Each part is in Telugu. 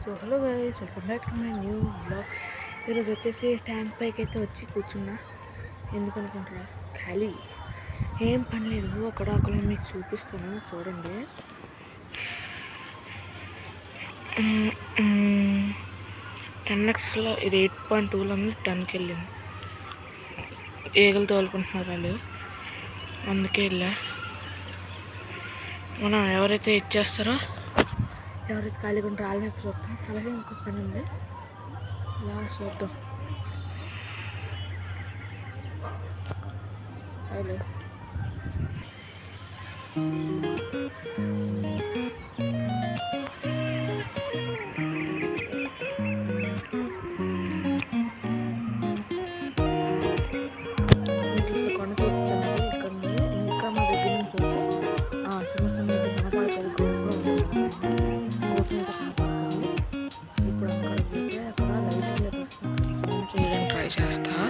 So hello guys, welcome back to my new blog. ఈరోజు వచ్చేసి ట్యాంక్ పైకి అయితే వచ్చి కూర్చున్నా. ఎందుకనుకుంటారా, ఖాళీ ఏం పని లేదు. అక్కడ మీకు చూపిస్తాను, చూడండి. 10xలో ఇది 8.2లో 10కి వెళ్ళింది. ఈగలు తోలుకుంటున్నారు వాళ్ళు, అందుకే వెళ్ళా. మనం ఎవరైతే ఇచ్చేస్తారో, ఎవరైతే ఖాళీగా ఉంటారో వాళ్ళని చూద్దాం. అలాగే ఇంకొక పని ఉంది, ఇలా చూద్దాం. హలో, ట్రై చేస్తా.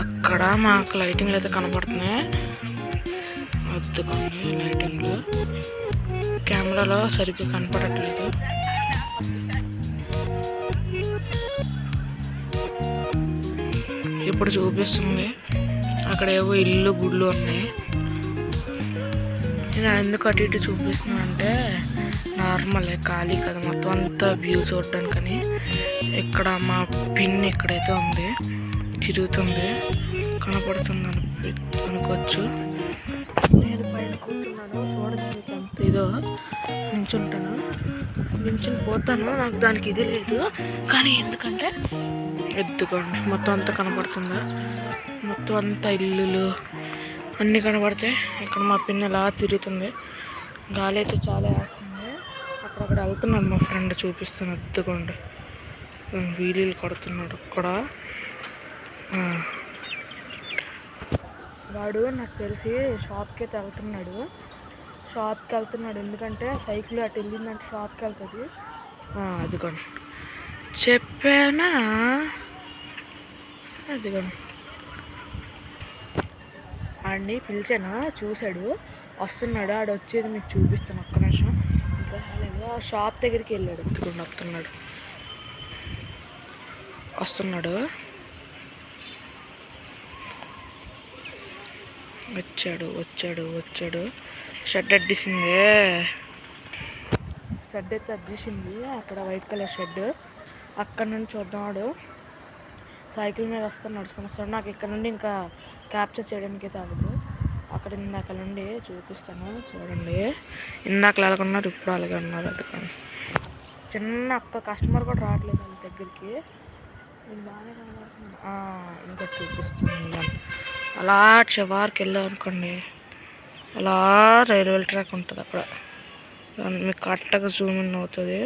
అక్కడ మాకు లైటింగ్లు అయితే కనపడుతున్నాయి. వద్దుకోండి, లైటింగ్లు కెమెరాలో సరిగ్గా కనపడట్లేదు. ఇప్పుడు చూపిస్తుంది. అక్కడ ఏవో ఇల్లు గుళ్ళు ఉన్నాయి. నేను ఎందుకు అటు ఇటు చూపిస్తున్నాను అంటే, నార్మలే, ఖాళీ కదా, మొత్తం అంతా వ్యూ చూడడానికని. ఇక్కడ మా పిన్ ఎక్కడైతే ఉంది తిరుగుతుంది, కనపడుతుంది అనుకోవచ్చు. నేను పైన కూర్చున్నాను, చూడచ్చు ఎంత ఇదో. నించుంటాను, నించుని పోతాను. నాకు దానికి ఇది లేదు, కానీ ఎందుకంటే ఎత్తుకోండి, మొత్తం అంతా కనపడుతుందా. మొత్తం అంతా ఇల్లులు అన్నీ కనపడతాయి. ఇక్కడ మా పిన్ ఎలా తిరుగుతుంది. గాలి అయితే చాలా వేస్తుంది. అక్కడ వెళ్తున్నాడు మా ఫ్రెండ్, చూపిస్తాను. ఎత్తుకోండి, వీలీలు కొడుతున్నాడు అక్కడ. వాడు నాకు తెలిసి షాప్కి అయితే వెళ్తున్నాడు. ఎందుకంటే సైకిల్ అటు వెళ్ళిందంటే షాప్కి వెళ్తుంది. అదిగోండి, చెప్పానా, అదిగోండి. ఆడిని పిలిచాను, చూశాడు, వస్తున్నాడు. ఆడు వచ్చేది మీకు చూపిస్తాను, ఒక్క నిమిషం. ఇంకా షాప్ దగ్గరికి వెళ్ళాడు, వస్తున్నాడు. వచ్చాడు. షెడ్ అయితే అడ్డేసింది. అక్కడ వైట్ కలర్ షెడ్. అక్కడ నుంచి చూద్దాడు. సైకిల్ మీద నడుచుకుని వస్తాడు. నాకు ఇక్కడ నుండి ఇంకా క్యాప్చర్ చేయడానికి అయితే అవ్వదు. అక్కడ ఇందాక నుండి చూపిస్తాను, చూడండి. ఇందాక అలాగున్నారు, ఇప్పుడు అలాగే ఉన్నారు. అది కానీ చిన్న ఒక్క కస్టమర్ కూడా రావట్లేదు వాళ్ళ దగ్గరికి. నేను బాగానే కనబడుతుంది. ఇంకా చూపిస్తున్నాను. అలా చివరికి వెళ్ళాం అనుకోండి, అలా రైల్వే ట్రాక్ ఉంటుంది. అక్కడ మీకు కరెక్ట్గా జూమ్ ఇన్ అవుతుంది.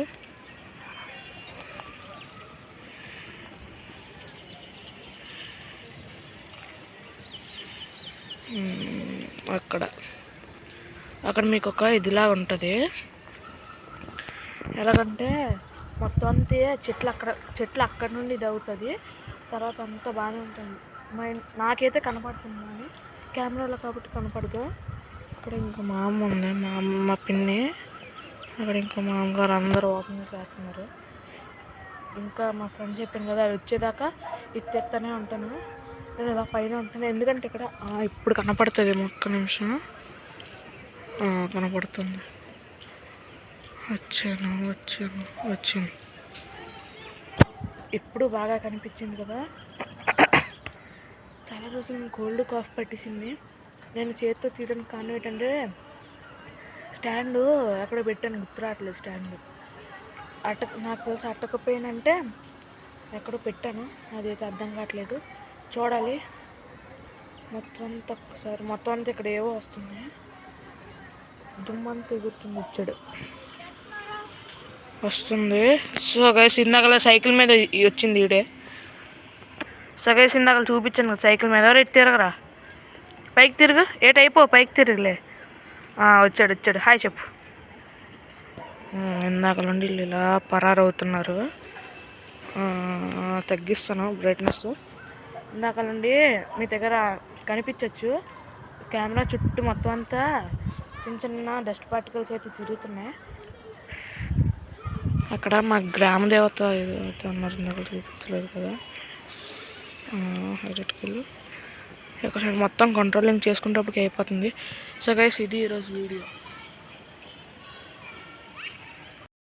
అక్కడ మీకు ఒక ఇదిలా ఉంటుంది. ఎలాగంటే మొత్తం అంతే చెట్లు అక్కడ నుండి ఇది అవుతుంది. తర్వాత అంతా బాగానే ఉంటుంది. నాకైతే కనపడుతుంది, కానీ కెమెరాలో కాబట్టి కనపడదు. అక్కడ ఇంకా మా అమ్మ ఉంది, మా పిన్ని. అక్కడ ఇంకా మా అమ్మగారు అందరూ వాకింగ్ చేస్తున్నారు. ఇంకా మా ఫ్రెండ్ చెప్పింది కదా, అది వచ్చేదాకా ఎత్తేస్తూనే ఉంటాను. నేను ఇలా పైన ఉంటాను. ఎందుకంటే ఇక్కడ ఇప్పుడు కనపడుతుంది, ఒక్క నిమిషం. కనపడుతుంది. వచ్చాను. ఇప్పుడు బాగా కనిపించింది కదా. చాలా రోజులు కోల్డ్ కాఫ్ పట్టేసింది. నేను చేతితో తీయడానికి కారణం ఏంటంటే, స్టాండ్ ఎక్కడ పెట్టాను గుర్తు రావట్లేదు. స్టాండ్ నాకు తెలిసి అట్టకపోయినంటే ఎక్కడో పెట్టాను, అదైతే అర్థం కావట్లేదు. చూడాలి మొత్తం అంతా ఒకసారి. మొత్తం అంతా ఇక్కడ ఏవో వస్తున్నాయి, దుమ్మంతా ఎగురుతుంది. వస్తుంది. సో గైస్, ఇందాక సైకిల్ మీద వచ్చింది ఈడే. సో గైస్, ఇందాక చూపించాను సైకిల్ మీద. ఎవరు ఇటు తిరగరా, పైకి తిరుగు. పైకి తిరుగులే. వచ్చాడు. హాయ్ చెప్పు. ఇందాక నుండి ఇలా పరారవుతున్నారు. తగ్గిస్తాను బ్రైట్నెస్. ఇందాక నుండి మీ దగ్గర కనిపించవచ్చు, కెమెరా చుట్టూ మొత్తం అంతా చిన్న డస్ట్ పార్టికల్స్ అయితే తిరుగుతున్నాయి. అక్కడ మా గ్రామ దేవత ఏదైతే ఉన్నారు ఇందాక చూపించలేదు కదా, హైలైట్కి వెళ్ళు. ఇక్కడ మొత్తం కంట్రోలింగ్ చేసుకునేటప్పటికి అయిపోతుంది. సో గైస్ ఇది ఈరోజు వీడియో.